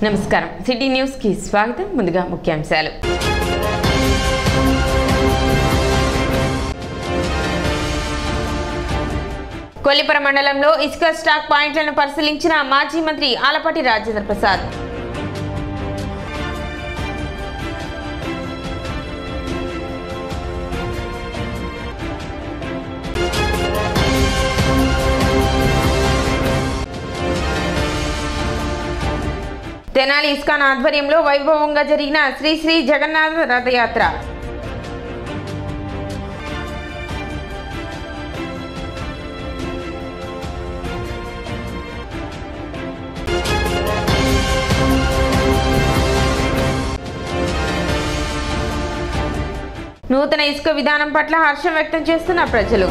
నమస్కారం city news కి స్వాగతం ముందుగా ముఖ్యాంశాలు కొల్లిపర మండలంలో ఇసుక స్టాక్ పాయింట్లను పరిశీలించిన మాజీ మంత్రి ఆలపాటి రాజేంద్ర ప్రసాద్ తెనాలి ఇస్కాన్ ఆధ్వర్యంలో వైభవంగా జరిగిన శ్రీ శ్రీ జగన్నాథ రథయాత్ర నూతన ఇసుక విధానం పట్ల హర్షం వ్యక్తం చేస్తున్న ప్రజలు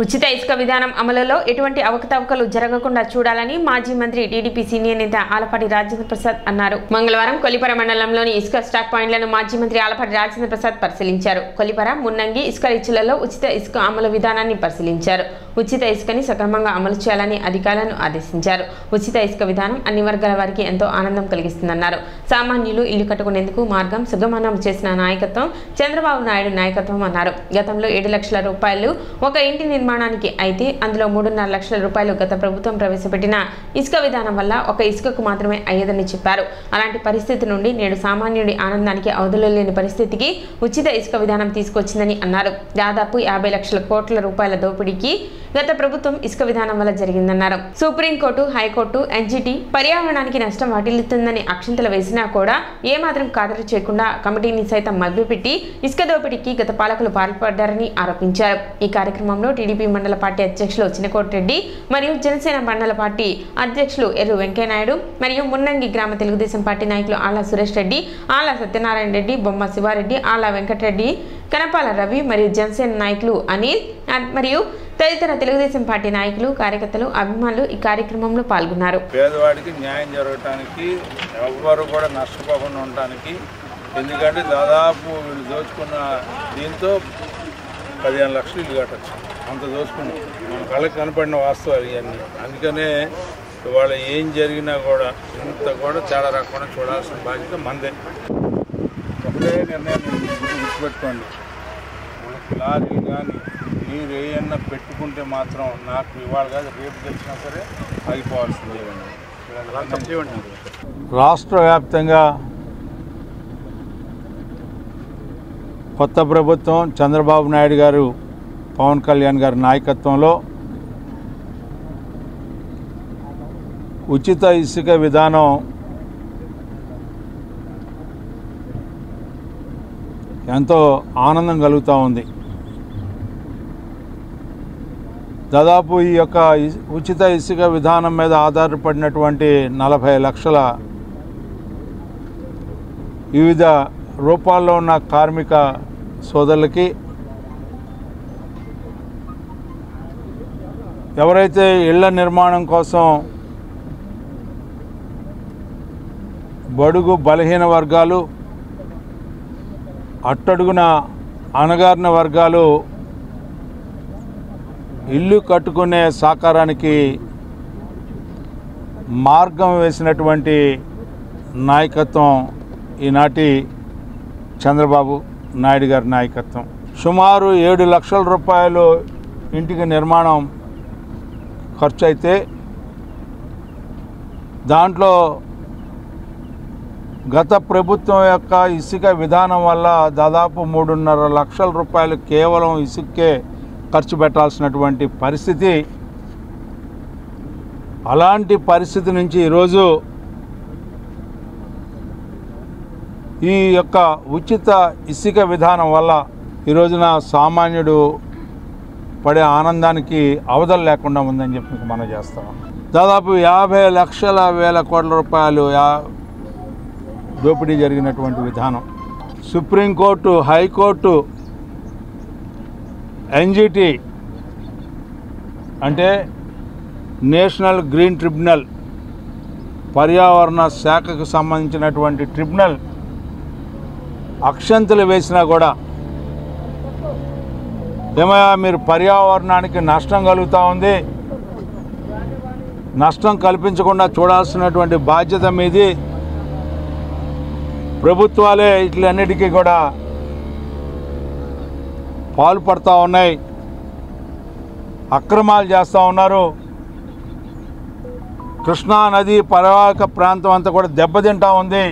ఉచిత ఇసుక విధానం అమలులో ఎటువంటి అవకతవకలు జరగకుండా చూడాలని మాజీ మంత్రి టీడీపీ సీనియర్ నేత ఆలపాటి రాజేంద్ర ప్రసాద్ అన్నారు. మంగళవారం కొల్లిపర మండలంలోని ఇసుక స్టాక్ పాయింట్లను మాజీ మంత్రి ఆలపాటి రాజేంద్ర ప్రసాద్ పరిశీలించారు. కొల్లిపర, మున్నంగి ఇసుక రీచ్లలో ఉచిత ఇసుక అమలు విధానాన్ని పరిశీలించారు. ఉచిత ఇసుకని సక్రమంగా అమలు చేయాలని అధికారులను ఆదేశించారు. ఉచిత ఇసుక విధానం అన్ని వర్గాల వారికి ఎంతో ఆనందం కలిగిస్తుందన్నారు. సామాన్యులు ఇల్లు కట్టుకునేందుకు మార్గం సుగమనం చేసిన నాయకత్వం చంద్రబాబు నాయుడు నాయకత్వం అన్నారు. గతంలో 7 లక్షల రూపాయలు ఒక ఇంటి నిర్మాణానికి అయితే అందులో 3.5 లక్షల రూపాయలు గత ప్రభుత్వం ప్రవేశపెట్టిన ఇసుక విధానం వల్ల ఒక ఇసుకకు మాత్రమే అయ్యేదని చెప్పారు. అలాంటి పరిస్థితి నుండి నేడు సామాన్యుడి ఆనందానికి అవధులు లేని పరిస్థితికి ఉచిత ఇసుక విధానం తీసుకొచ్చిందని అన్నారు. దాదాపు 50 లక్షల కోట్ల రూపాయల దోపిడీకి గత ప్రభుత్వం ఇసుక విధానం వల్ల జరిగిందన్నారు. సుప్రీంకోర్టు, హైకోర్టు, ఎన్జిటి పర్యావరణానికి నష్టం వాటిల్లుతుందని అక్షింతలు వేసినా కూడా ఏమాత్రం ఖాతరు చేయకుండా కమిటీని సైతం మభ్యపెట్టి ఇసుక దోపిడీకి గత పాలకులు పాల్పడ్డారని ఆరోపించారు. ఈ కార్యక్రమంలో టీడీపీ మండల పార్టీ అధ్యక్షులు చిన్నకోటిరెడ్డి మరియు జనసేన మండల పార్టీ అధ్యక్షులు ఎర్రు వెంకయ్యనాయుడు మరియు మున్నంగి గ్రామ తెలుగుదేశం పార్టీ నాయకులు ఆళ్ల సురేష్ రెడ్డి, ఆళ్ల సత్యనారాయణ రెడ్డి, బొమ్మ శివారెడ్డి, ఆళ్ల వెంకటరెడ్డి, కనపాల రవి మరియు జనసేన నాయకులు అనిల్ మరియు తదితర తెలుగుదేశం పార్టీ నాయకులు, కార్యకర్తలు, అభిమానులు ఈ కార్యక్రమంలో పాల్గొన్నారు. పేదవాడికి న్యాయం జరగటానికి, ఎవ్వరు కూడా నష్టపోకుండా ఉండటానికి, ఎందుకంటే దాదాపు వీళ్ళు దోచుకున్న దీంతో 15 లక్షలు ఇల్లు కట్టచ్చు. అంత దోచుకున్నాం, మన కళ్ళకి కనపడిన వాస్తవాలు ఇవన్నీ. అందుకనే ఇవాళ ఏం జరిగినా కూడా ఇంత కూడా తేడా రాకుండా చూడాల్సిన బాధ్యత మందే. ఒకటే నిర్ణయం గుర్తుపెట్టుకోండి, మనకు లారీలు కానీ మీరు ఏమన్నా పెట్టుకుంటే మాత్రం నాకు ఇవాళ కాదు రేపు తెచ్చినా సరే ఆగిపోవాల్సిందే. రాష్ట్ర వ్యాప్తంగా కొత్త ప్రభుత్వం చంద్రబాబు నాయుడు గారు, పవన్ కళ్యాణ్ గారి నాయకత్వంలో ఉచిత ఇసుక విధానం ఎంతో ఆనందం కలుగుతూ ఉంది. దాదాపు ఈ యొక్క ఉచిత ఇసుక విధానం మీద ఆధారపడినటువంటి 40 లక్షల వివిధ రూపాల్లో ఉన్న కార్మిక సోదరులకి, ఎవరైతే ఇళ్ల నిర్మాణం కోసం బడుగు బలహీన వర్గాలు, అట్టడుగున అణగారిన వర్గాలు ఇల్లు కట్టుకునే సాకారానికి మార్గం వేసినటువంటి నాయకత్వం ఈనాటి చంద్రబాబు నాయుడు గారి నాయకత్వం. సుమారు 7 లక్షల రూపాయలు ఇంటికి నిర్మాణం ఖర్చు అయితే దాంట్లో గత ప్రభుత్వం యొక్క ఇసుక విధానం వల్ల దాదాపు 3.5 లక్షల రూపాయలు కేవలం ఇసుకే ఖర్చు పెట్టాల్సినటువంటి పరిస్థితి. అలాంటి పరిస్థితి నుంచి ఈరోజు ఈ యొక్క ఉచిత ఇసుక విధానం వల్ల ఈరోజున సామాన్యుడు పడే ఆనందానికి అవధులు లేకుండా ఉందని చెప్పి మనం చేస్తాం. దాదాపు 50 లక్షల వేల కోట్ల రూపాయలు దోపిడీ జరిగినటువంటి విధానం. సుప్రీంకోర్టు, హైకోర్టు, ఎన్జిటి అంటే నేషనల్ గ్రీన్ ట్రిబ్యునల్ పర్యావరణ శాఖకు సంబంధించినటువంటి ట్రిబ్యునల్ అక్షంతలు వేసినా కూడా ఏమయ్యా మీరు పర్యావరణానికి నష్టం కలుగుతూ ఉంది, నష్టం కల్పించకుండా చూడాల్సినటువంటి బాధ్యత మీది, ప్రభుత్వాలే వీటన్నిటికీ కూడా పాల్పడుతూ ఉన్నాయి, అక్రమాలు చేస్తూ ఉన్నారు, కృష్ణా నది పరివాహక ప్రాంతం అంతా కూడా దెబ్బతింటా ఉంది,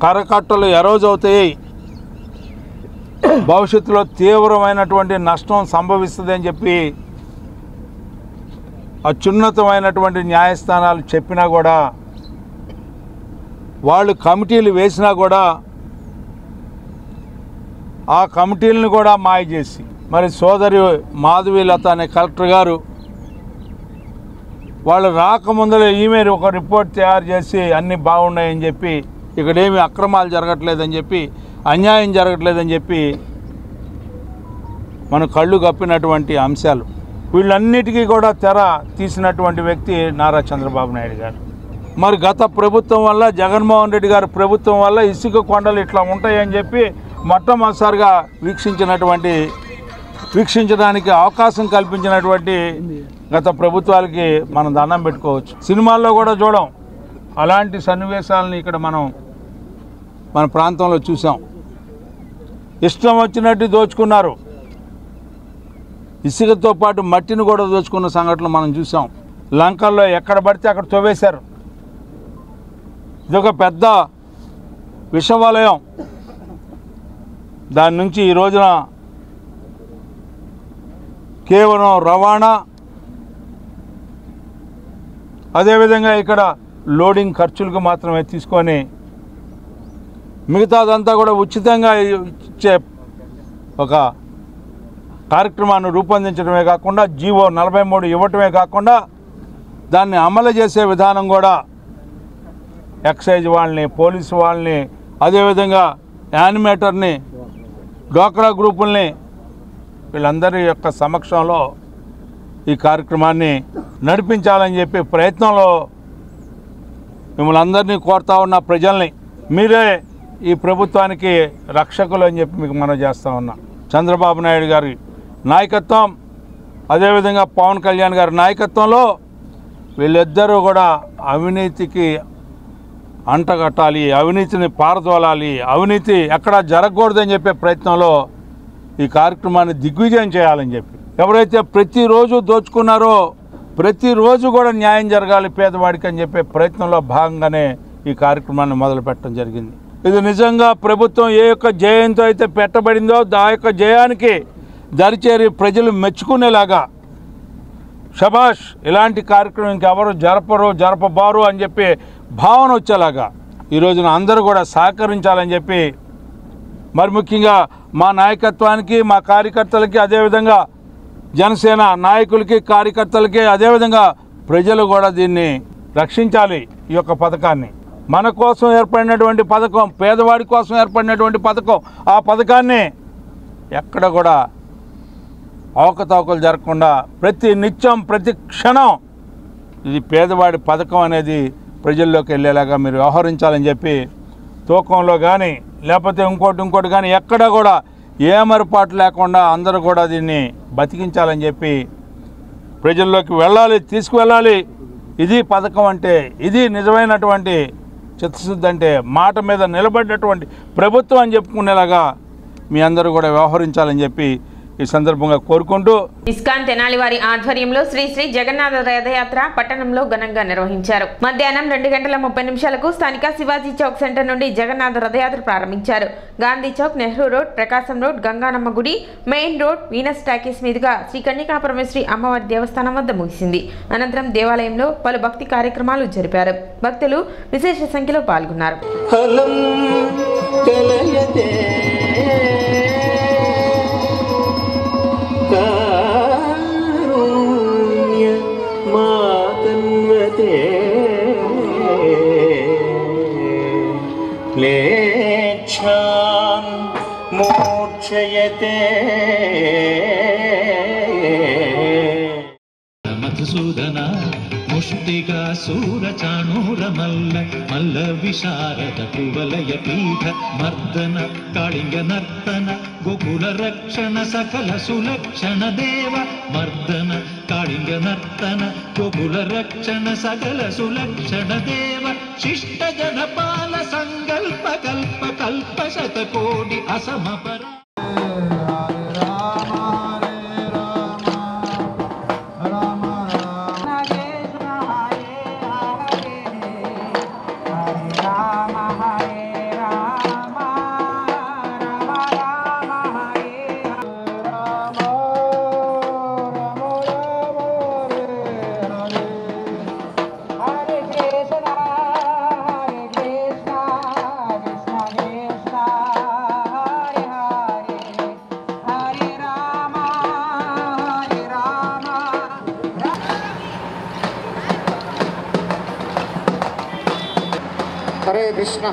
కరకట్టలు ఎరోజ్ అవుతాయి, భవిష్యత్తులో తీవ్రమైనటువంటి నష్టం సంభవిస్తుంది అని చెప్పి అత్యున్నతమైనటువంటి న్యాయస్థానాలు చెప్పినా కూడా, వాళ్ళు కమిటీలు వేసినా కూడా ఆ కమిటీలను కూడా మాయ చేసి మరి సోదరి మాధవీలత అనే కలెక్టర్ గారు వాళ్ళు రాకముందలే ఈమెయిల్ ఒక రిపోర్ట్ తయారు చేసి అన్నీ బాగున్నాయని చెప్పి, ఇక్కడేమి అక్రమాలు జరగట్లేదని చెప్పి, అన్యాయం జరగట్లేదని చెప్పి మన కళ్ళు కప్పినటువంటి అంశాలు. వీళ్ళన్నిటికీ కూడా తెర తీసినటువంటి వ్యక్తి నారా చంద్రబాబు నాయుడు గారు. మరి గత ప్రభుత్వం వల్ల, జగన్మోహన్ రెడ్డి గారి ప్రభుత్వం వల్ల ఇసుక కొండలు ఇట్లా ఉంటాయని చెప్పి మొట్టమొదటిసారిగా వీక్షించడానికి అవకాశం కల్పించినటువంటి గత ప్రభుత్వాలకి మనం దండం పెట్టుకోవచ్చు. సినిమాల్లో కూడా చూడం అలాంటి సన్నివేశాలని ఇక్కడ మన ప్రాంతంలో చూసాం. ఇష్టం వచ్చినట్టు దోచుకున్నారు, ఇసుకతో పాటు మట్టిని కూడా దోచుకున్న సంఘటనలు మనం చూసాం. లంకల్లో ఎక్కడ పడితే అక్కడ తవ్వేశారు. ఇదొక పెద్ద విషవలయం. దాని నుంచి ఈ రోజున కేవలం రవాణా, అదేవిధంగా ఇక్కడ లోడింగ్ ఖర్చులకు మాత్రమే తీసుకొని మిగతాదంతా కూడా ఉచితంగా ఇచ్చే ఒక కార్యక్రమాన్ని రూపొందించడమే కాకుండా జీవో 43 ఇవ్వటమే కాకుండా దాన్ని అమలు చేసే విధానం కూడా ఎక్సైజ్ వాళ్ళని, పోలీసు వాళ్ళని, అదేవిధంగా యానిమేటర్ని, డ్వాక్రా గ్రూపుల్ని, వీళ్ళందరి యొక్క సమక్షంలో ఈ కార్యక్రమాన్ని నడిపించాలని చెప్పి ప్రయత్నంలో మిమ్మల్ని అందరినీ కోరుతా ఉన్న ప్రజల్ని, మీరే ఈ ప్రభుత్వానికి రక్షకులు అని చెప్పి మీకు మనం చేస్తూ ఉన్నాం. చంద్రబాబు నాయుడు గారి నాయకత్వం, అదేవిధంగా పవన్ కళ్యాణ్ గారి నాయకత్వంలో వీళ్ళిద్దరూ కూడా అవినీతికి అంటగట్టాలి, అవినీతిని పారదోలాలి, అవినీతి ఎక్కడా జరగకూడదని చెప్పే ప్రయత్నంలో ఈ కార్యక్రమాన్ని దిగ్విజయం చేయాలని చెప్పి, ఎవరైతే ప్రతిరోజు దోచుకున్నారో ప్రతిరోజు కూడా న్యాయం జరగాలి పేదవాడికి అని చెప్పే ప్రయత్నంలో భాగంగానే ఈ కార్యక్రమాన్ని మొదలుపెట్టడం జరిగింది. ఇది నిజంగా ప్రభుత్వం ఏ యొక్క జయంతో అయితే పెట్టబడిందో ఆ యొక్క జయానికి దరిచేరి ప్రజలు మెచ్చుకునేలాగా, శబాష్ ఇలాంటి కార్యక్రమం ఇంకెవరు జరపబారు అని చెప్పి భావన వచ్చేలాగా ఈ రోజున అందరూ కూడా సహకరించాలని చెప్పి, మరి ముఖ్యంగా మా నాయకత్వానికి, మా కార్యకర్తలకి, అదేవిధంగా జనసేన నాయకులకి, కార్యకర్తలకి, అదేవిధంగా ప్రజలు కూడా దీన్ని రక్షించాలి. ఈ యొక్క పథకాన్ని మన కోసం ఏర్పడినటువంటి పథకం, పేదవాడి కోసం ఏర్పడినటువంటి పథకం, ఆ పథకాన్ని ఎక్కడ కూడా అవకతవకలు జరగకుండా ప్రతి నిత్యం, ప్రతి క్షణం ఇది పేదవాడి పథకం అనేది ప్రజల్లోకి వెళ్ళేలాగా మీరు వ్యవహరించాలని చెప్పి, తూకంలో కానీ లేకపోతే ఇంకోటి కానీ ఎక్కడ కూడా ఏమరపాటు లేకుండా అందరూ కూడా దీన్ని బతికించాలని చెప్పి ప్రజల్లోకి వెళ్ళాలి, తీసుకువెళ్ళాలి. ఇది పథకం అంటే, ఇది నిజమైనటువంటి చిత్తశుద్ధి అంటే, మాట మీద నిలబడినటువంటి ప్రభుత్వం అని చెప్పుకునేలాగా మీ అందరూ కూడా వ్యవహరించాలని చెప్పి ఈ సందర్భంగా కోరుకుంటూ, ఇస్కాన్ తెనాలి వారి ఆధ్వర్యంలో శ్రీ శ్రీ జగన్నాథ రథయాత్ర పట్టణంలో ఘనంగా నిర్వహించారు. మధ్యాహ్నం 2:30 స్థానిక శివాజీ చౌక్ సెంటర్ నుండి జగన్నాథ రథయాత్ర ప్రారంభించారు. గాంధీ చౌక్, నెహ్రూ రోడ్, ప్రకాశం రోడ్, గంగానమ్మ గుడి, మెయిన్ రోడ్, వీనస్ టాకీస్ మీదుగా శ్రీ కన్యకాపరమేశ్వరి అమ్మవారి దేవస్థానం వద్ద ముగిసింది. అనంతరం దేవాలయంలో పలు భక్తి కార్యక్రమాలు జరిపారు. భక్తులు విశేష సంఖ్యలో పాల్గొన్నారు. మూర్ఛయతే మధుసూదన ಮುಷ್ಟಿಗ ಸೂರ ಚಾಣೂರ ಮಲ್ಲ ಮಲ್ಲ ವಿಶಾರದ ಕುವಲಯ ಪೀಠ ಮರ್ದನ ಕಾಳಿಂಗ ನರ್ತನ ಗೋಕುಲ ರಕ್ಷಣ ಸಕಲ ಸುಲಕ್ಷಣ ದೇವ ಮರ್ದನ ಕಾಳಿಂಗ ನರ್ತನ ಗೋಕುಲ ರಕ್ಷಣ ಸಕಲ ಸುಲಕ್ಷಣ ದೇವ ಶಿಷ್ಟ ಜನಪಾಲ ಸಂಕಲ್ಪ ಕಲ್ಪ ಕಲ್ಪ ಶತಕೋಟಿ ಅಸಮಪರ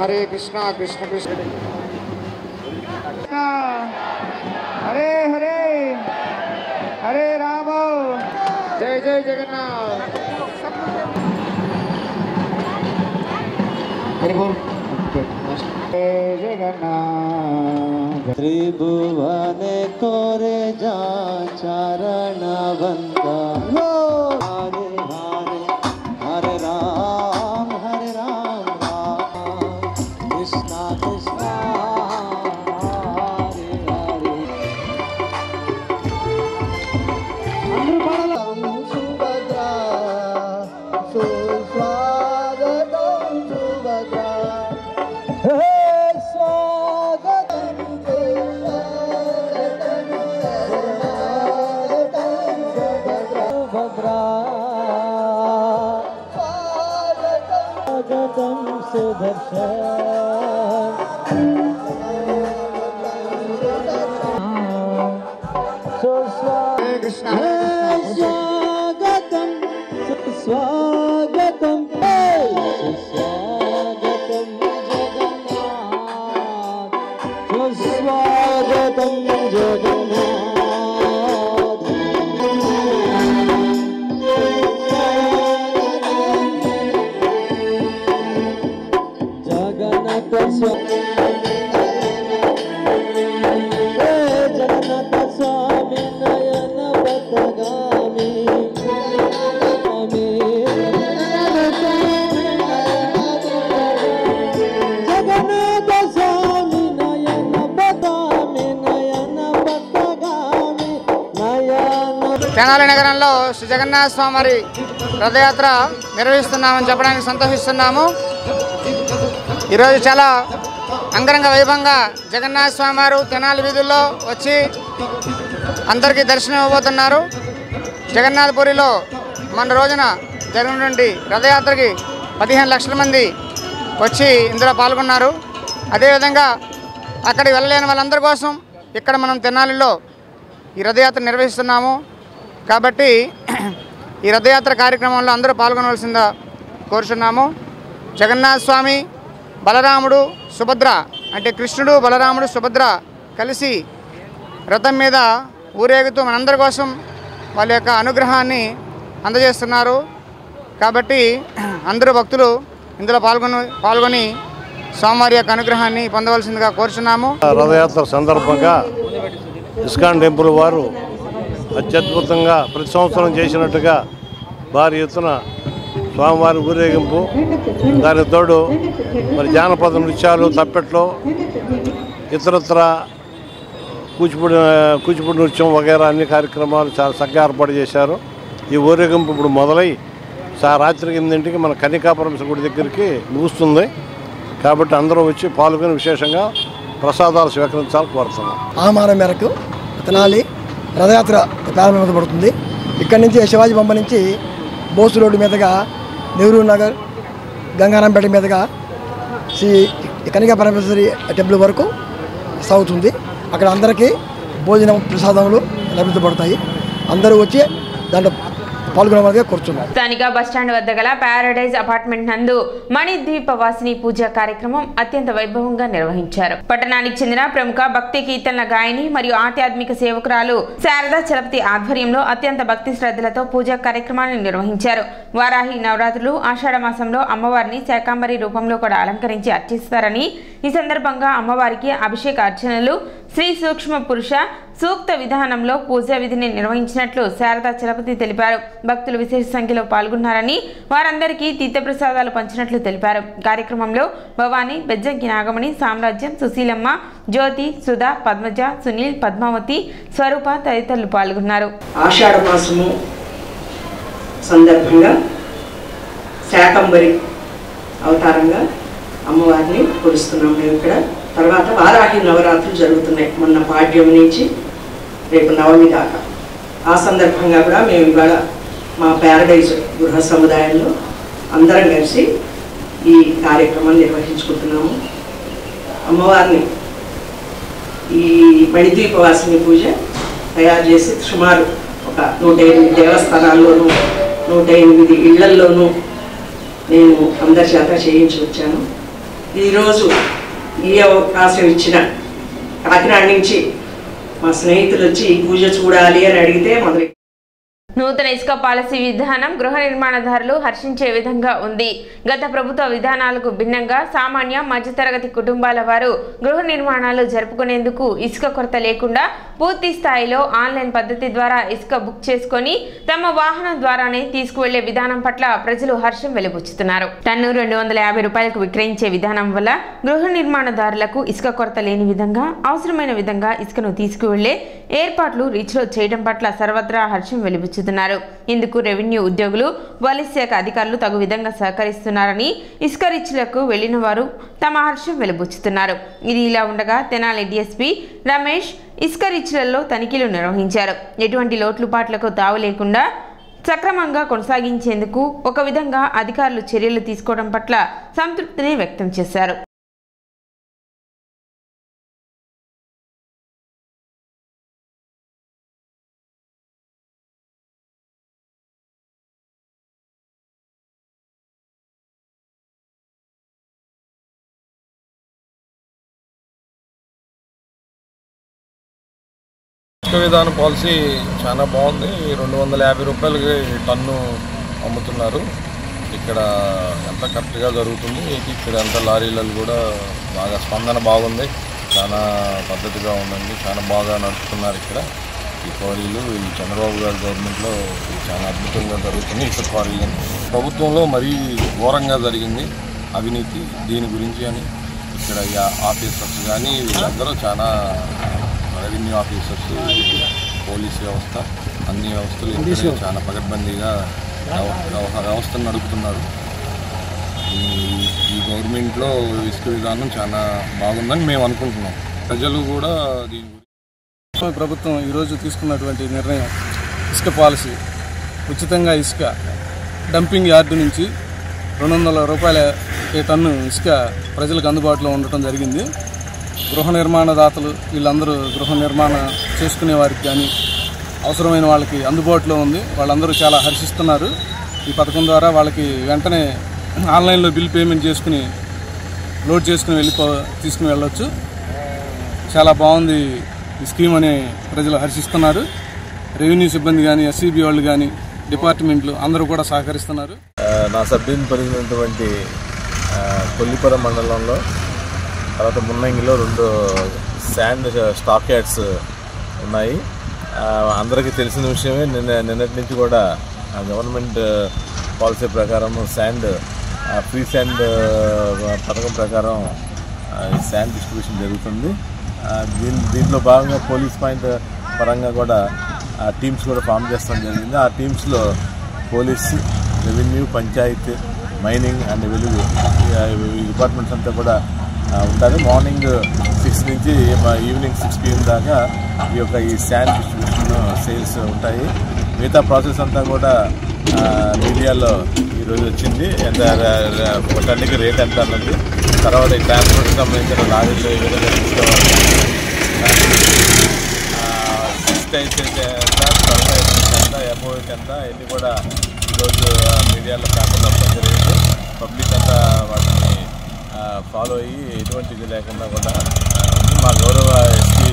हरे कृष्णा कृष्ण कृष्ण हरे हरे हरे राम जय जय जगन्नाथ जय जगन्नाथ त्रिभुवन कोरे जा चरण बंद हरे हरे हरे राम कृष्णा कृष्णा हरे हरे सुभद्रा सुस्वागतं सुभद्रा हे स्वागतं सुभद्रा स्वागतं सुदर्शन स्वागतं सुस्वागतं सुस्वागतं जगन्नाथ सुस्वागतं जगन्नाथ जगन्नाथ जगन्नाथ स्वामी नयन पथगामी जगन्नाथ स्वामी नयन पथगामी नयन पथगामी नयन తెనాలి నగరంలో శ్రీ జగన్నాథ స్వామి వారి రథయాత్ర నిర్వహిస్తున్నామని చెప్పడానికి సంతోషిస్తున్నాము. ఈరోజు చాలా అంగరంగ వైభవంగా జగన్నాథ స్వామి వారు తెనాలి వీధుల్లో వచ్చి అందరికీ దర్శనం ఇవ్వబోతున్నారు. జగన్నాథపురిలో మన రోజున జరిగినటువంటి రథయాత్రకి 15 లక్షల మంది వచ్చి ఇందులో పాల్గొన్నారు. అదేవిధంగా అక్కడికి వెళ్ళలేని వాళ్ళందరి కోసం ఇక్కడ మనం తెనాలిలో ఈ రథయాత్ర నిర్వహిస్తున్నాము. కాబట్టి ఈ రథయాత్ర కార్యక్రమంలో అందరూ పాల్గొనవలసిందిగా కోరుచున్నాము. జగన్నాథ స్వామి బలరాముడు సుభద్ర అంటే కృష్ణుడు బలరాముడు సుభద్ర కలిసి రథం మీద ఊరేగుతూ మనందరి కోసం వాళ్ళ యొక్క అనుగ్రహాన్ని అందజేస్తున్నారు. కాబట్టి అందరూ భక్తులు ఇందులో పాల్గొని స్వామివారి యొక్క అనుగ్రహాన్ని పొందవలసిందిగా కోరుచున్నాము. రథయాత్ర సందర్భంగా ఇస్కాన్ టెంపుల్ వారు అత్యద్భుతంగా ప్రతి సంవత్సరం చేసినట్టుగా భారీ ఎత్తున స్వామివారి ఊరేగింపు, దానికి తోడు మరి జానపద నృత్యాలు, తప్పెట్లు, ఇతరత్ర కూచిపూడి నృత్యం వగైరా అన్ని కార్యక్రమాలు చాలా చక్కగా ఏర్పాటు చేశారు. ఈ ఊరేగింపు ఇప్పుడు మొదలై రాత్రి 8ంటికి మన కన్నికాపురం గుడి దగ్గరికి ముగుస్తుంది. కాబట్టి అందరూ వచ్చి పాల్గొని విశేషంగా ప్రసాదాలు స్వీకరించాలని కోరుతున్నాం. ఆహ్వానం మేరకు తెనాలి రథయాత్ర ప్రారంభించబడుతుంది. ఇక్కడి నుంచి శివాజీ బొమ్మ నుంచి బోసు రోడ్డు మీదుగా నెహ్రూ నగర్, గంగారాంపేట మీదుగా శ్రీ కనికా పరమేశ్వరి టెంపుల్ వరకు సాగుతుంది. అక్కడ అందరికీ భోజనం ప్రసాదములు లభించబడతాయి. అందరూ వచ్చి దాంట్లో పాల్గొనవాలని కోరుచున్నాం. స్థానిక బస్టాండ్ వద్ద గల ప్యారడైజ్ అపార్ట్మెంట్ నందు మణిద్వీప వాసిని పూజా కార్యక్రమం అత్యంత వైభవంగా నిర్వహించారు. పట్టణానికి చెందిన ప్రముఖ భక్తి కీర్తనల గాయని మరియు ఆధ్యాత్మిక సేవకురాలు శారదా చలపతి ఆధ్వర్యంలో అత్యంత భక్తి శ్రద్ధలతో పూజా కార్యక్రమాన్ని నిర్వహించారు. వారాహి నవరాత్రులు ఆషాఢ మాసంలో అమ్మవారిని శాకాంబరి రూపంలో కూడా అలంకరించి అర్చిస్తారని, ఈ సందర్భంగా అమ్మవారికి అభిషేక అర్చనలు శ్రీ సూక్ష్మ పురుష సూక్త విధానంలో పూజా విధిని నిర్వహించినట్లు శారదా చలపతి తెలిపారు. భక్తులు విశేష సంఖ్యలో పాల్గొన్నారని, వారందరికీ తీర్థప్రసాదాలు పంచినట్లు తెలిపారు. కార్యక్రమంలో భవానీ, బెజ్జంకి నాగమణి, సామ్రాజ్యం, సుశీలమ్మ, జ్యోతి, సుధా, పద్మజ, సునీల్, పద్మావతి, స్వరూప తదితరులు పాల్గొన్నారు. ఆషాఢ మాసము సందర్భంగా శాకంబరి అవతారంగా అమ్మవారిని కొలుస్తున్నాం మేము ఇక్కడ. తర్వాత వారాహి నవరాత్రులు జరుగుతున్నాయి మొన్న పాడ్యం నుంచి రేపు నవమి దాకా. ఆ సందర్భంగా కూడా మేము ఇవాళ మా ప్యారడైజ్ గృహ సముదాయంలో అందరం కలిసి ఈ కార్యక్రమాన్ని నిర్వహించుకుంటున్నాము. అమ్మవారిని ఈ మణిద్వీపవాసిని పూజ తయారు చేసి సుమారు ఒక 108 దేవస్థానాల్లోనూ 108 ఇళ్లల్లోనూ నేను అందరి చేత చేయించి వచ్చాను. ఈరోజు ఈ అవకాశం ఇచ్చిన కాకినాడ నుంచి మా స్నేహితులు వచ్చి ఈ పూజ చూడాలి అని అడిగితే మొదలు. నూతన ఇసుక పాలసీ విధానం గృహ నిర్మాణదారులు హర్షించే విధంగా ఉంది. గత ప్రభుత్వ విధానాలకు భిన్నంగా సామాన్య మధ్యతరగతి కుటుంబాల వారు గృహ నిర్మాణాలు జరుపుకునేందుకు ఇసుక కొరత లేకుండా పూర్తి స్థాయిలో ఆన్లైన్ పద్ధతి ద్వారా ఇసుక బుక్ చేసుకొని తమ వాహనం ద్వారానే తీసుకువెళ్లే విధానం పట్ల ప్రజలు హర్షం వెలిబుచ్చుతున్నారు. టన్ను 250 రూపాయలకు విక్రయించే విధానం వల్ల గృహ నిర్మాణదారులకు ఇసుక కొరత లేని విధంగా అవసరమైన విధంగా ఇసుకను తీసుకువెళ్లే ఏర్పాట్లు రీచ్లో చేయడం పట్ల సర్వత్రా హర్షం వెలిబుచ్చుతున్నారు. ఇందుకు రెవెన్యూ ఉద్యోగులు, పోలీస్ శాఖ అధికారులు తగు విధంగా సహకరిస్తున్నారని ఇసుక రీచ్లకు వెళ్లిన వారు తమ హర్షం వెలిబుచ్చుతున్నారు. ఇది ఇలా ఉండగా తెనాలి డీఎస్పీ రమేష్ ఇసుక రీచ్లలో తనిఖీలు నిర్వహించారు. ఎటువంటి లోట్లుపాట్లకు తావు లేకుండా సక్రమంగా కొనసాగించేందుకు ఒక విధంగా అధికారులు చర్యలు తీసుకోవడం పట్ల సంతృప్తిని వ్యక్తం చేశారు. ఇసుక విధాన పాలసీ చాలా బాగుంది. 250 రూపాయలకి టన్ను అమ్ముతున్నారు. ఇక్కడ ఎంత కరెక్ట్గా జరుగుతుంది. ఇక్కడ ఎంత లారీలలో కూడా బాగా స్పందన బాగుంది. చాలా పద్ధతిగా ఉందండి. చాలా బాగా నడుపుతున్నారు ఇక్కడ ఈ క్వారీలు. ఈ చంద్రబాబు గారి గవర్నమెంట్లో చాలా అద్భుతంగా జరుగుతుంది ఇసుక క్వారీలు. ప్రభుత్వంలో మరీ ఘోరంగా జరిగింది అవినీతి. దీని గురించి అని ఇక్కడ ఆఫీసర్స్ కానీ వీళ్ళందరూ చాలా రెవెన్యూ ఆఫీసర్స్, పోలీస్ వ్యవస్థ, అన్ని వ్యవస్థలు చాలా పకడ్బందీగా వ్యవస్థను నడుపుతున్నారు. ఈ గవర్నమెంట్లో ఇసుక విధానం చాలా బాగుందని మేము అనుకుంటున్నాం. ప్రజలు కూడా దీని గురించి ప్రభుత్వం ఈరోజు తీసుకున్నటువంటి నిర్ణయం ఇసుక పాలసీ, ఉచితంగా ఇసుక డంపింగ్ యార్డు నుంచి 200 రూపాయల టన్ను ఇసుక ప్రజలకు అందుబాటులో ఉండటం జరిగింది. గృహ నిర్మాణదాతలు వీళ్ళందరూ గృహ నిర్మాణం చేసుకునే వారికి కానీ అవసరమైన వాళ్ళకి అందుబాటులో ఉంది. వాళ్ళందరూ చాలా హర్షిస్తున్నారు. ఈ పథకం ద్వారా వాళ్ళకి వెంటనే ఆన్లైన్లో బిల్ పేమెంట్ చేసుకుని లోడ్ చేసుకుని తీసుకుని వెళ్ళొచ్చు. చాలా బాగుంది ఈ స్కీమ్ అని ప్రజలు హర్షిస్తున్నారు. రెవెన్యూ సిబ్బంది కానీ, ఎస్సీబీ వాళ్ళు కానీ, డిపార్ట్మెంట్లు అందరూ కూడా సహకరిస్తున్నారు. నా సబ్డివిజన్ పరిధినటువంటి కొల్లిపురం మండలంలో, తర్వాత మున్నంగిలో 2 శాండ్ స్టాక్ యార్డ్స్ ఉన్నాయి. అందరికీ తెలిసిన విషయమే. నిన్నటి నుంచి కూడా గవర్నమెంట్ పాలసీ ప్రకారం శాండ్ ఫ్రీ శాండ్ పథకం ప్రకారం శాండ్ డిస్ట్రిబ్యూషన్ జరుగుతుంది. దీంట్లో భాగంగా పోలీస్ పాయింట్ పరంగా కూడా టీమ్స్ కూడా ఫామ్ చేస్తాం జరిగింది. ఆ టీమ్స్లో police, revenue, panchayat, mining and Velugu ఈ డిపార్ట్మెంట్స్ అంతా కూడా ఉంటారు. మార్నింగ్ 6 నుంచి ఈవినింగ్ 6 PM దాకా ఈ శాండ్ డిస్ట్రిబ్యూషన్ సేల్స్ ఉంటాయి. మిగతా ప్రాసెస్ అంతా కూడా మీడియాలో ఈరోజు వచ్చింది. ఎంత టన్నుకి రేట్ ఎంత అన్నది, తర్వాత ఈ ట్రాన్స్పోర్ట్కి సంబంధించిన లారీలు ఏ విధంగా తీసుకోవాలి, 6 టైర్స్ అయితే ఎంత, 12 ఎంత, అబోవ్ అంతా ఇవన్నీ కూడా ఈరోజు మీడియాలో పేపర్లో జరిగింది. పబ్లిక్ అంతా వాటిని ఫాలో అయ్యి ఎటువంటి ఇది లేకుండా కూడా మా గౌరవ SP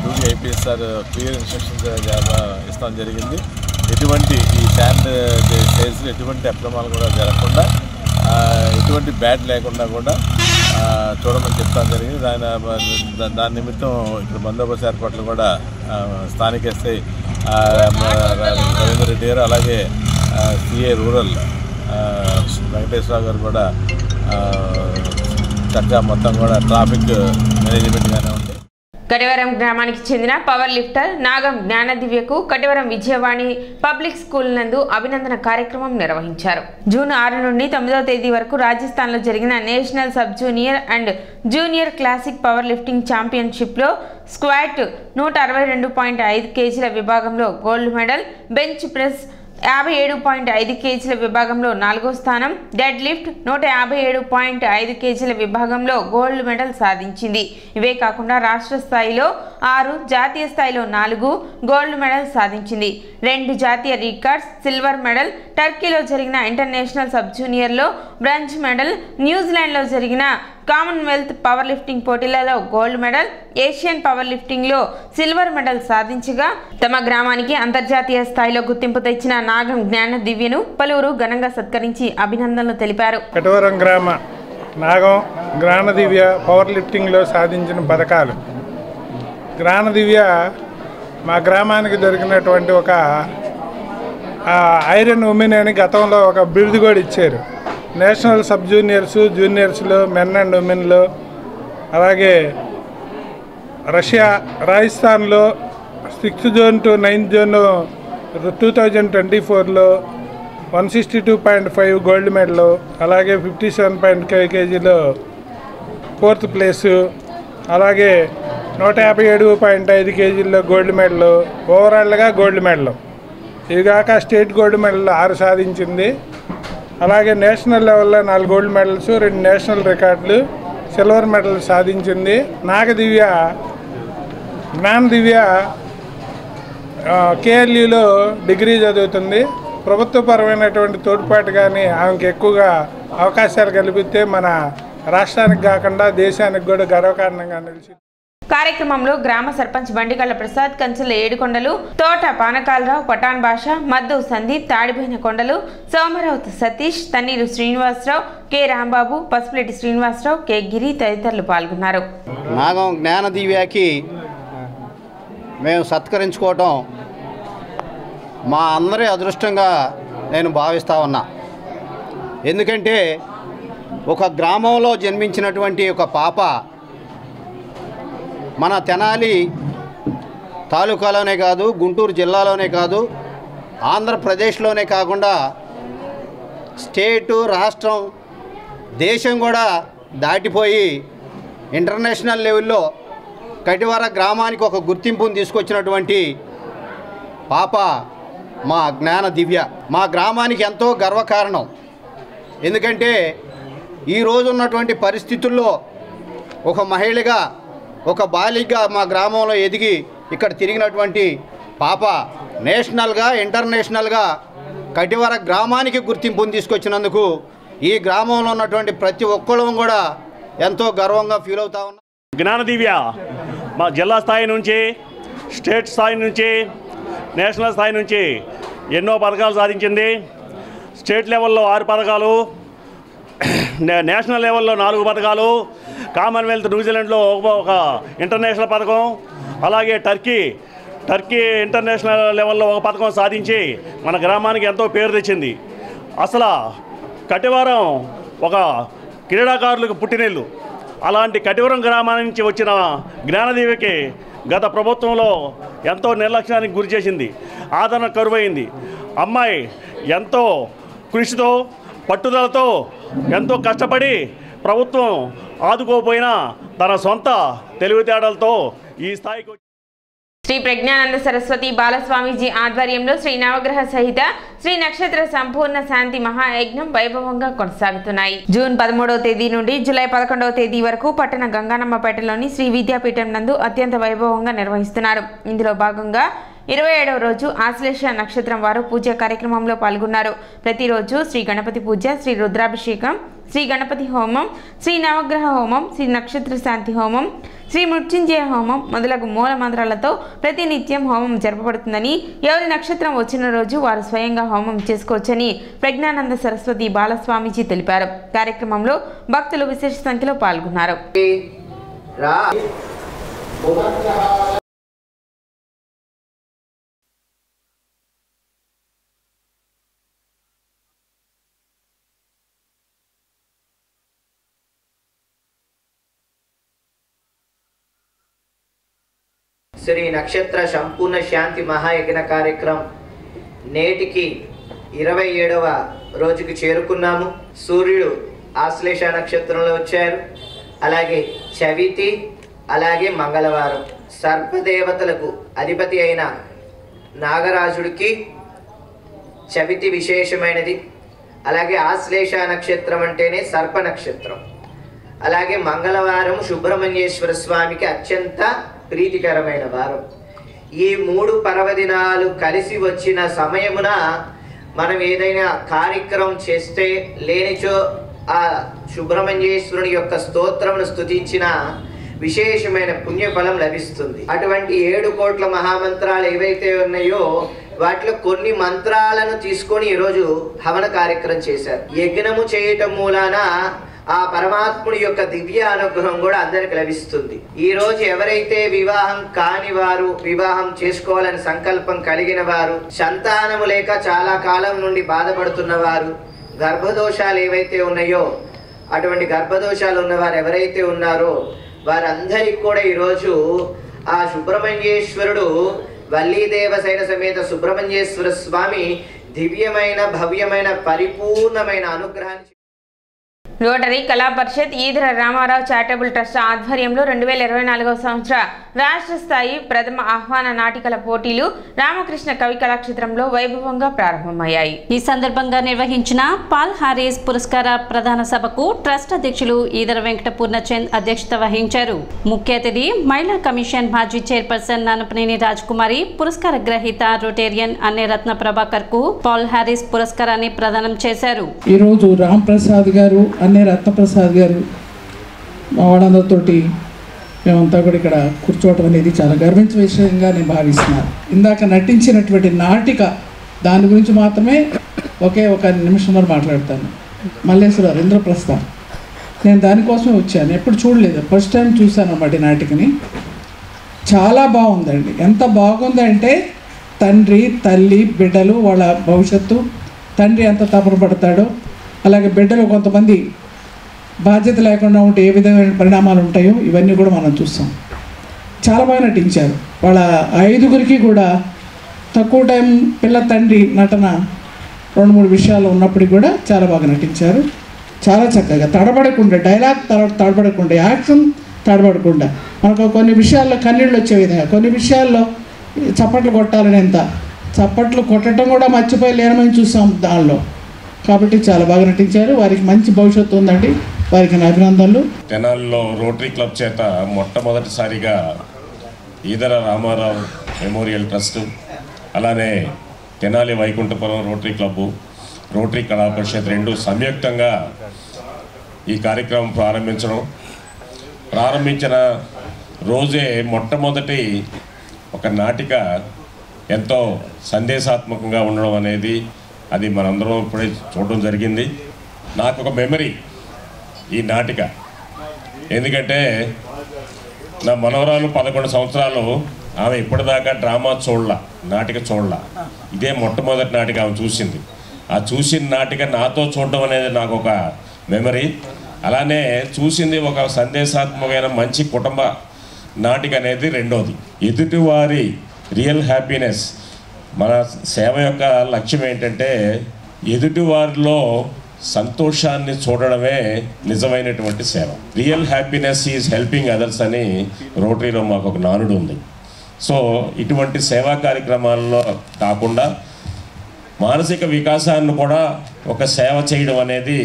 duty IPS sir clear instructions ఇస్తాం జరిగింది. ఎటువంటి ఈ శాండ్ సేల్స్లో ఎటువంటి అక్రమాలు కూడా జరగకుండా ఎటువంటి బ్యాడ్ లేకుండా కూడా చూడమని చెప్తాం జరిగింది. దాని నిమిత్తం ఇక్కడ బందోబస్తు ఏర్పాట్లు కూడా స్థానిక ఎస్ఐ రవీంద్ర రెడ్డి గారు అలాగే సిఏ రూరల్ వెంకటేశ్వరరావు గారు కూడా చక్కగా మొత్తం కూడా ట్రాఫిక్ మేనేజ్మెంట్గానే ఉంది. కటివరం గ్రామానికి చెందిన పవర్ లిఫ్టర్ నాగం జ్ఞానదివ్యకు కటివరం విజయవాణి పబ్లిక్ స్కూల్ నందు అభినందన కార్యక్రమం నిర్వహించారు. జూన్ 6 నుండి 9వ తేదీ వరకు రాజస్థాన్లో జరిగిన national sub junior and junior classic power lifting ఛాంపియన్షిప్లో స్క్వాట్ 162.5 కేజీల విభాగంలో గోల్డ్ మెడల్, బెంచ్ ప్రెస్ 57.5 కేజీల విభాగంలో 4వ స్థానం, డెడ్ లిఫ్ట్ 157.5 కేజీల విభాగంలో గోల్డ్ మెడల్ సాధించింది. ఇవే కాకుండా రాష్ట్ర స్థాయిలో 6, జాతీయ స్థాయిలో 4 గోల్డ్ మెడల్ సాధించింది. 2 జాతీయ రికార్డ్స్, సిల్వర్ మెడల్, టర్కీలో జరిగిన ఇంటర్నేషనల్ సబ్ జూనియర్లో బ్రాంజ్ మెడల్, న్యూజిలాండ్లో జరిగిన కామన్వెల్త్ పవర్ లిఫ్టింగ్ పోటీలలో గోల్డ్ మెడల్, ఏషియన్ పవర్ లిఫ్టింగ్లో సిల్వర్ మెడల్ సాధించగా తమ గ్రామానికి అంతర్జాతీయ స్థాయిలో గుర్తింపు తెచ్చిన నాగం జ్ఞాన దివ్యను పలువురు ఘనంగా సత్కరించి అభినందనలు తెలిపారు. కటివరం గ్రామ నాగం జ్ఞాన దివ్య పవర్ లిఫ్టింగ్లో సాధించిన పథకాలు. జ్ఞాన దివ్య మా గ్రామానికి దొరికినటువంటి ఒక ఐరన్ ఉమెన్ అని గతంలో ఒక బిరుదు కూడా ఇచ్చారు. నేషనల్ సబ్ జూనియర్స్, జూనియర్స్లో మెన్ అండ్ ఉమెన్లో, అలాగే రాజస్థాన్లో 6th zone to 9th zone 2024లో 162.5 గోల్డ్ మెడల్, అలాగే 57.5 కేజీలో 4th ప్లేసు, అలాగే 157.5 కేజీల్లో గోల్డ్ మెడల్, ఓవరాల్గా గోల్డ్ మెడల్. ఇదిగాక స్టేట్ గోల్డ్ మెడల్ 6 సాధించింది. అలాగే నేషనల్ లెవెల్లో 4 గోల్డ్ మెడల్స్, 2 నేషనల్ రికార్డులు, సిల్వర్ మెడల్ సాధించింది. జ్ఞాన దివ్య కేఎల్యూలో డిగ్రీ చదువుతుంది. ప్రభుత్వపరమైనటువంటి తోడ్పాటు కానీ ఆమెకు ఎక్కువగా అవకాశాలు కల్పిస్తే మన రాష్ట్రానికి కాకుండా దేశానికి కూడా గర్వకారణంగా నిలిచింది. కార్యక్రమంలో గ్రామ సర్పంచ్ బండిగళ్ల ప్రసాద్, కంచెల ఏడుకొండలు, తోట పానకాలరావు, పఠాన్ భాష, మద్దు సందీప్, తాడిపోయిన కొండలు, సోమరావుత్ సతీష్, తన్నీరు శ్రీనివాసరావు, కె రాంబాబు, పసుపులేటి శ్రీనివాసరావు, కె గిరి తదితరులు పాల్గొన్నారు. నాగం జ్ఞాన దివ్యకి మేము సత్కరించుకోవటం మా అందరి అదృష్టంగా నేను భావిస్తూ ఉన్నా. ఎందుకంటే ఒక గ్రామంలో జన్మించినటువంటి ఒక పాప మన తెనాలి తాలూకాలోనే కాదు, గుంటూరు జిల్లాలోనే కాదు, ఆంధ్రప్రదేశ్లోనే కాకుండా స్టేటు, రాష్ట్రం, దేశం కూడా దాటిపోయి ఇంటర్నేషనల్ లెవెల్లో కటివర గ్రామానికి ఒక గుర్తింపును తీసుకొచ్చినటువంటి పాప మా జ్ఞాన దివ్య. మా గ్రామానికి ఎంతో గర్వకారణం. ఎందుకంటే ఈరోజు ఉన్నటువంటి పరిస్థితుల్లో ఒక మహిళగా, ఒక బాలికగా మా గ్రామంలో ఎదిగి ఇక్కడ తిరిగినటువంటి పాప నేషనల్గా, ఇంటర్నేషనల్గా కటివర గ్రామానికి గుర్తింపును తీసుకొచ్చినందుకు ఈ గ్రామంలో ఉన్నటువంటి ప్రతి ఒక్కళ్ళం కూడా ఎంతో గర్వంగా ఫీల్ అవుతా ఉన్నాం. జ్ఞాన దివ్య మా జిల్లా స్థాయి నుంచి, స్టేట్ స్థాయి నుంచి, నేషనల్ స్థాయి నుంచి ఎన్నో పథకాలు సాధించింది. స్టేట్ లెవెల్లో 6 పథకాలు, నేషనల్ లెవెల్లో 4 పథకాలు, కామన్వెల్త్ న్యూజిలాండ్లో ఒక ఇంటర్నేషనల్ పథకం, అలాగే టర్కీ ఇంటర్నేషనల్ లెవెల్లో ఒక పథకం సాధించి మన గ్రామానికి ఎంతో పేరు తెచ్చింది. అసలు కటివరం ఒక క్రీడాకారులకు పుట్టినిల్లు. అలాంటి కటివరం గ్రామం నుంచి వచ్చిన జ్ఞానదేవికి గత ప్రభుత్వంలో ఎంతో నిర్లక్ష్యానికి గురి చేసింది, ఆదరణ కరువైంది. అమ్మాయి ఎంతో కృషితో, పట్టుదలతో, ఎంతో కష్టపడి ప్రభుత్వం ఆదుకోపోయినా తన సొంత తెలివితేటలతో ఈ స్థాయికి శ్రీ ప్రజ్ఞానంద సరస్వతి బాలస్వామీజీ ఆధ్వర్యంలో శ్రీ నవగ్రహ సహిత శ్రీ నక్షత్ర సంపూర్ణ శాంతి మహాయజ్ఞం వైభవంగా కొనసాగుతున్నాయి. జూన్ 13వ తేదీ నుండి జూలై 11వ తేదీ వరకు పట్టణ గంగానమ్మపేటలోని శ్రీ విద్యాపీఠం నందు అత్యంత వైభవంగా నిర్వహిస్తున్నారు. ఇందులో భాగంగా 27వ రోజు ఆశ్లేష నక్షత్రం వారు పూజా కార్యక్రమంలో పాల్గొన్నారు. ప్రతిరోజు శ్రీ గణపతి పూజ, శ్రీ రుద్రాభిషేకం, శ్రీ గణపతి హోమం, శ్రీ నవగ్రహ హోమం, శ్రీ నక్షత్ర శాంతి హోమం, శ్రీ మృత్యుంజయ హోమం మొదలగు మూల మంత్రాలతో ప్రతినిత్యం హోమం జరపబడుతుందని, ఎవరి నక్షత్రం వచ్చిన రోజు వారు స్వయంగా హోమం చేసుకోవచ్చని ప్రజ్ఞానంద సరస్వతి బాలస్వామీజీ తెలిపారు. కార్యక్రమంలో భక్తులు విశేష సంఖ్యలో పాల్గొన్నారు. శ్రీ నక్షత్ర సంపూర్ణ శాంతి మహాయజ్ఞ కార్యక్రమం నేటికి 27వ రోజుకి చేరుకున్నాము. సూర్యుడు ఆశ్లేష నక్షత్రంలో వచ్చారు. అలాగే చవితి, అలాగే మంగళవారం. సర్పదేవతలకు అధిపతి అయిన నాగరాజుడికి చవితి విశేషమైనది. అలాగే ఆశ్లేష నక్షత్రం అంటేనే సర్ప నక్షత్రం. అలాగే మంగళవారం సుబ్రహ్మణ్యేశ్వర స్వామికి అత్యంత ప్రీతికరమైన వారం. ఈ 3 పర్వదినాలు కలిసి వచ్చిన సమయమున మనం ఏదైనా కార్యక్రమం చేస్తే లేనిచో ఆ సుబ్రహ్మణ్యేశ్వరుని యొక్క స్తోత్రమును స్తుతించిన విశేషమైన పుణ్యఫలం లభిస్తుంది. అటువంటి 7 కోట్ల మహామంత్రాలు ఏవైతే ఉన్నాయో వాటిలో కొన్ని మంత్రాలను తీసుకొని ఈరోజు హవన కార్యక్రమం చేశారు. యజ్ఞము చేయటం మూలాన ఆ పరమాత్ముడి యొక్క దివ్య అనుగ్రహం కూడా అందరికి లభిస్తుంది. ఈ రోజు ఎవరైతే వివాహం కాని వారు, వివాహం చేసుకోవాలని సంకల్పం కలిగిన వారు, సంతానము లేక చాలా కాలం నుండి బాధపడుతున్న వారు, గర్భదోషాలు ఏవైతే ఉన్నాయో అటువంటి గర్భదోషాలు ఉన్నవారు ఎవరైతే ఉన్నారో వారందరికీ కూడా ఈరోజు ఆ సుబ్రహ్మణ్యేశ్వరుడు వల్లీదేవసేన సమేత సుబ్రహ్మణ్యేశ్వర స్వామి దివ్యమైన భవ్యమైన పరిపూర్ణమైన అనుగ్రహాన్ని రోటరీ కళా పరిషత్ ఈదర రామారావు చారిటబుల్ ట్రస్ట్ ఆధ్వర్యంలో 2024వ సంవత్సర రాష్ట్ర స్థాయి ప్రథమ ఆహ్వాన నాటికల పోటీలు రామకృష్ణ కవి కళాక్షేత్రంలో వైభవంగా ప్రారంభమయ్యాయి. ఈ సందర్భంగా నిర్వహించిన పాల్ హారీస్ పురస్కార ప్రధాన సభకు ట్రస్ట్ అధ్యక్షులు ఈదర వెంకట పూర్ణచంద్ అధ్యక్షత వహించారు. ముఖ్య అతిథి మహిళా కమిషన్ మాజీ చైర్పర్సన్ నానపనేని రాజకుమారి, పురస్కార గ్రహీత రొటేరియన్ అన్నే రత్న ప్రభాకర్ కు పాల్ హారీస్ పురస్కారాన్ని ప్రదానం చేశారు. ఈ రోజు రామ్ ప్రసాద్ గారు, అన్నే రత్నప్రసాద్ గారు, మా వాళ్ళందరితోటి మేమంతా కూడా ఇక్కడ కూర్చోవటం అనేది చాలా గర్వించే విషయంగా నేను భావిస్తున్నాను. ఇందాక నటించినటువంటి నాటిక దాని గురించి మాత్రమే ఒక నిమిషంలో మాట్లాడతాను. మల్లేశ్వరరావు ఇంద్రప్రస్థం, నేను దానికోసమే వచ్చాను, ఎప్పుడు చూడలేదు, ఫస్ట్ టైం చూశాను అన్నమాట నాటికని. చాలా బాగుందండి. ఎంత బాగుందంటే తండ్రి, తల్లి, బిడ్డలు, వాళ్ళ భవిష్యత్తు, తండ్రి ఎంత తపన పడతాడో, అలాగే బిడ్డలు కొంతమంది బాధ్యత లేకుండా ఉంటే ఏ విధమైన పరిణామాలు ఉంటాయో ఇవన్నీ కూడా మనం చూస్తాం. చాలా బాగా నటించారు. వాళ్ళ 5గురికి కూడా తక్కువ టైం పిల్ల తండ్రి నటన 2-3 విషయాలు ఉన్నప్పటికీ కూడా చాలా బాగా నటించారు. చాలా చక్కగా తడబడకుండా, డైలాగ్ తడబడకుండా, యాక్షన్ తడబడకుండా, మనకు కొన్ని విషయాల్లో కన్నీళ్ళు వచ్చే విధంగా, కొన్ని విషయాల్లో చప్పట్లు కొట్టాలని ఎంత చప్పట్లు కొట్టడం కూడా మర్చిపోయి లేనమని చూసాం దానిలో. కాబట్టి చాలా బాగా నటించారు. వారికి మంచి భవిష్యత్తు ఉందండి. వారికి నా అభినందనలు. తెనాలిలో రోటరీ క్లబ్ చేత మొట్టమొదటిసారిగా ఈదర రామారావు మెమోరియల్ ట్రస్ట్, అలానే Tenali Vaikunthapuram rotary club, rotary కళా పరిషత్ 2 సంయుక్తంగా ఈ కార్యక్రమం ప్రారంభించిన రోజే మొట్టమొదటి ఒక నాటిక ఎంతో సందేశాత్మకంగా ఉండడం అనేది అది మనందరం ఇప్పుడే చూడడం జరిగింది. నాకు ఒక మెమరీ ఈ నాటిక, ఎందుకంటే నా మనవరాలు 11 సంవత్సరాలు, ఆమె ఇప్పటిదాకా డ్రామా నాటిక చూడలా. ఇదే మొట్టమొదటి నాటిక ఆమె చూసింది. ఆ చూసిన నాటిక నాతో చూడడం అనేది నాకు ఒక మెమరీ. అలానే చూసింది ఒక సందేశాత్మకమైన మంచి కుటుంబ నాటిక అనేది రెండోది. ఎదుటివారి రియల్ హ్యాపీనెస్, మన సేవ యొక్క లక్ష్యం ఏంటంటే ఎదుటివారిలో సంతోషాన్ని చూడడమే నిజమైనటువంటి సేవ. Real happiness is helping others అని రోటరీలో మాకు ఒక నానుడు ఉంది. సో ఇటువంటి సేవా కార్యక్రమాల్లో కాకుండా మానసిక వికాసాన్ని కూడా ఒక సేవ చేయడం అనేది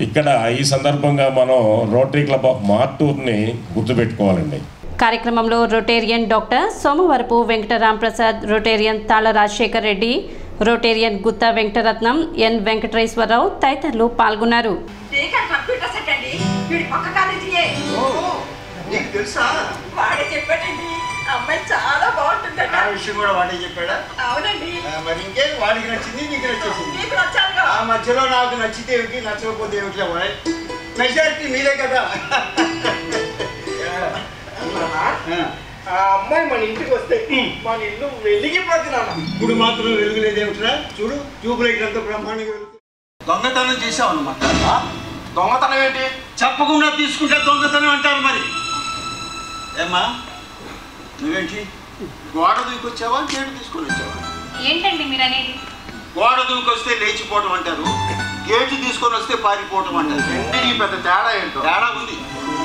ఇక్కడ ఈ సందర్భంగా మనం రోటరీ క్లబ్ ఆఫ్ మార్టూర్ని గుర్తుపెట్టుకోవాలండి. కార్యక్రమంలో రొటేరియన్ డాక్టర్ సోమవరపు వెంకటరాంప్రసాద్, రొటేరియన్ తాళ రాజశేఖర్ రెడ్డి, రొటేరియన్ గుత్తా వెంకటరత్నం, ఎన్ వెంకటేశ్వరరావు తదితరులు పాల్గొన్నారు. నీకు తెలుసా? వాడే చెప్పాడండి. అమ్మాయి చాలా బాగుంటుందట. ఆ విషయం కూడా వాడే చెప్పాడా? అవునండి. మరి ఇంకేం వాడికి నచ్చింది, నీకు నచ్చేసింది. నీకు నచ్చాలిగా. ఆ మధ్యలో నాకు నచ్చితే ఏమిటి, నచ్చకపోతే ఏమిటి? మెజారిటీ మీదే కదా. ఆ అమ్మాయి మన ఇంటికి వస్తే మన ఇల్లు వెలిగిపోతున్నాను. ఇప్పుడు మాత్రం వెలుగులేదేమిట్రా? చూడు, ట్యూబ్ లైట్ అంతా బ్రహ్మాండంగా వెలుగు. దొంగతనం చేసావు అన్నమాట. దొంగతనం ఏంటి? చెప్పకుండా తీసుకుంటే దొంగతనం అంటారు. మరి ఏమ్మా, నువ్వేంటి గోడ దూకొచ్చావా, గేటు తీసుకొని వచ్చావా? ఏంటండి మీరు అనేది? గోడ దూకొస్తే లేచిపోవటం అంటారు, గేటు తీసుకొని వస్తే పారిపోవటం అంటారు. రెండింటికి పెద్ద తేడా ఏంటో. తేడా ఉంది,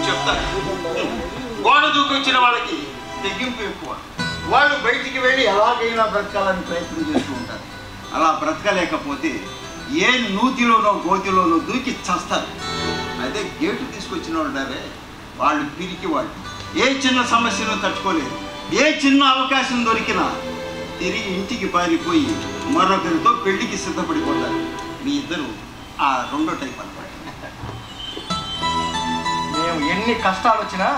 చెప్తాను. గోడ దూకొచ్చిన వాళ్ళకి తెగింపు ఎక్కువ. వాళ్ళు బయటికి వెళ్ళి ఎలాగైనా బ్రతకాలని ప్రయత్నం చేస్తూ ఉంటారు. అలా బ్రతకలేకపోతే ఏ నూతిలోనో గోతిలోనో దూకి చస్తారు. అదే గేటు తీసుకొచ్చిన వాళ్ళే వాళ్ళు పిరికి వాళ్ళు. ఏ చిన్న సమస్యను తట్టుకోలేదు. ఏ చిన్న అవకాశం దొరికినా తిరిగి ఇంటికి పారిపోయి మరొకరితో పెళ్లికి సిద్ధపడిపోతారు. మీ ఇద్దరు ఆ రెండో టైప్ అన్నమాట. మేము ఎన్ని కష్టాలు వచ్చినా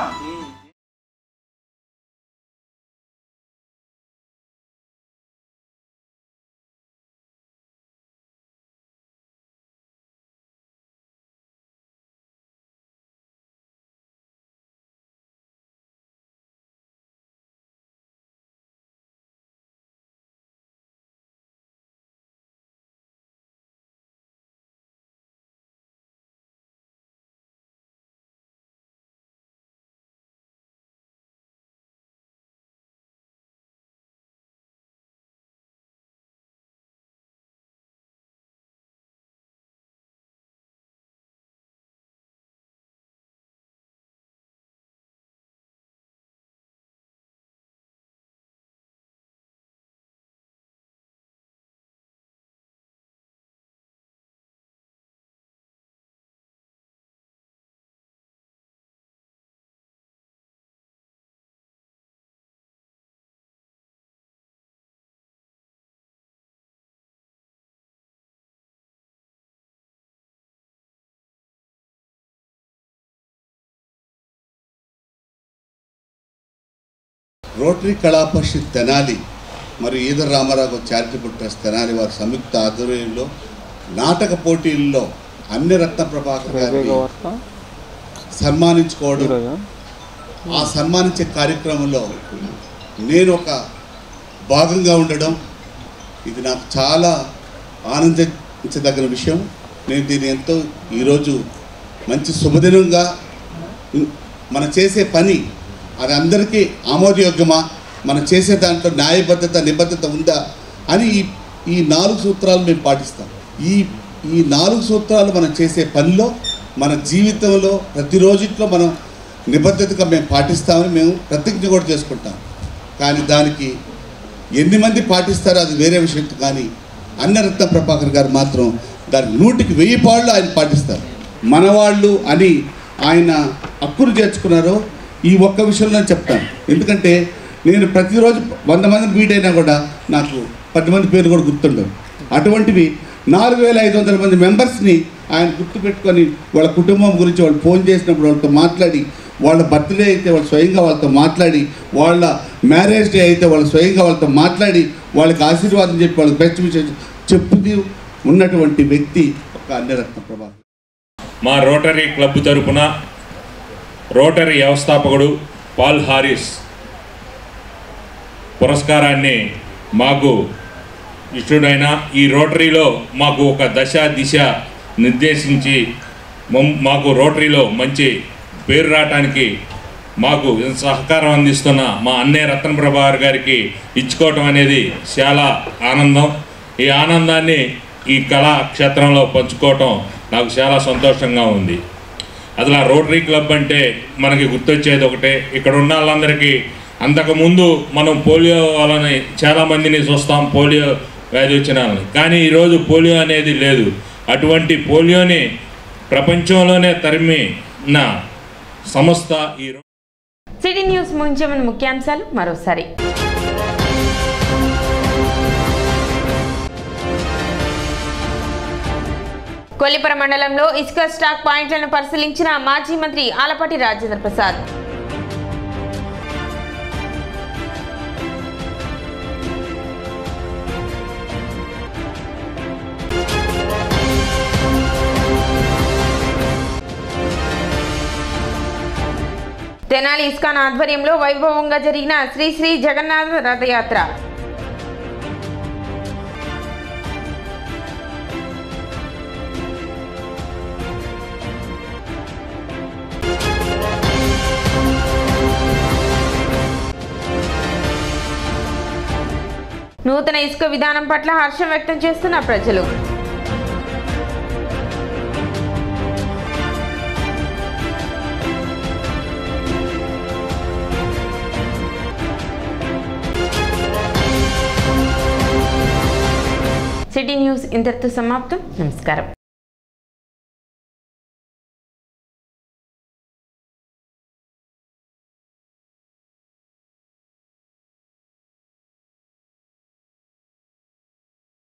రోటరీ కళా పరిషత్ తెనాలి మరియు ఈదర రామారావు చారిటబుల్ ట్రస్ట్ తెనాలి వారి సంయుక్త ఆధ్వర్యంలో నాటక పోటీల్లో అన్ని రత్న ప్రభాకర్ గారిని సన్మానించుకోవడం, ఆ సన్మానించే కార్యక్రమంలో నేను ఒక భాగంగా ఉండడం ఇది నాకు చాలా ఆనందించదగిన విషయం. నేను దీన్ని ఎంతో ఈరోజు మంచి శుభదినంగా మనం చేసే పని అది అందరికీ ఆమోదయోగ్యమా, మనం చేసే దాంట్లో న్యాయబద్ధత నిబద్ధత ఉందా అని ఈ 4 సూత్రాలు మేము పాటిస్తాం. ఈ 4 సూత్రాలు మనం చేసే పనిలో మన జీవితంలో ప్రతిరోజుట్లో మనం నిబద్ధతగా మేము పాటిస్తామని మేము ప్రతిజ్ఞ కూడా చేసుకుంటాం. కానీ దానికి ఎన్ని మంది పాటిస్తారో అది వేరే విషయం. కానీ అన్నరత్న ప్రభాకర్ గారు మాత్రం దాని 100కి 1000 పాళ్ళు ఆయన పాటిస్తారు. మనవాళ్ళు అని ఆయన హక్కును చేర్చుకున్నారో ఈ ఒక్క విషయంలో చెప్తాను. ఎందుకంటే నేను ప్రతిరోజు 100 మందిని మీట్ అయినా కూడా నాకు 10 మంది పేరు కూడా గుర్తుండవు. అటువంటివి 4500 మంది మెంబర్స్ని ఆయన గుర్తుపెట్టుకొని వాళ్ళ కుటుంబం గురించి వాళ్ళు ఫోన్ చేసినప్పుడు వాళ్ళతో మాట్లాడి, వాళ్ళ బర్త్డే అయితే వాళ్ళు స్వయంగా వాళ్ళతో మాట్లాడి, వాళ్ళ మ్యారేజ్ డే అయితే వాళ్ళు స్వయంగా వాళ్ళతో మాట్లాడి వాళ్ళకి ఆశీర్వాదం చెప్పి వాళ్ళకి బెస్ట్ విషయం చెప్పుతూ ఉన్నటువంటి వ్యక్తి ఒక అన్నరత్న ప్రభాకర్. మా రోటరీ క్లబ్ తరపున రోటరీ వ్యవస్థాపకుడు పాల్ హారిస్ పురస్కారాన్ని మాకు ఇష్టడైన ఈ రోటరీలో మాకు ఒక దశ దిశ నిర్దేశించి మాకు రోటరీలో మంచి పేరు రావటానికి మాకు సహకారం అందిస్తున్న మా అన్నయ్య రత్న ప్రభాకర్ గారికి ఇచ్చుకోవటం అనేది చాలా ఆనందం. ఈ ఆనందాన్ని ఈ కళాక్షేత్రంలో పంచుకోవటం నాకు చాలా సంతోషంగా ఉంది. అసలు ఆ రోటరీ క్లబ్ అంటే మనకి గుర్తొచ్చేది ఒకటే, ఇక్కడ ఉన్న వాళ్ళందరికీ అంతకుముందు మనం పోలియో వాళ్ళని చాలామందిని చూస్తాం, పోలియో వ్యాధి వచ్చిన వాళ్ళని. కానీ ఈరోజు పోలియో అనేది లేదు. అటువంటి పోలియోని ప్రపంచంలోనే తరిమిన సంస్థ ఈ సిటీ న్యూస్ ముగించే ముందు ముఖ్యాంశాలు మరోసారి. కొల్లిపర మండలంలో ఇసుక స్టాక్ పాయింట్లను పరిశీలించిన మాజీ మంత్రి ఆలపాటి రాజేంద్ర ప్రసాద్. తెనాలి ఇస్కాన్ ఆధ్వర్యంలో వైభవంగా జరిగిన శ్రీ శ్రీ జగన్నాథ రథయాత్ర. నూతన ఇసుక విధానం పట్ల హర్షం వ్యక్తం చేస్తున్న ప్రజలు. సిటీ న్యూస్ ఇంతటితో సమాప్తం. నమస్కారం.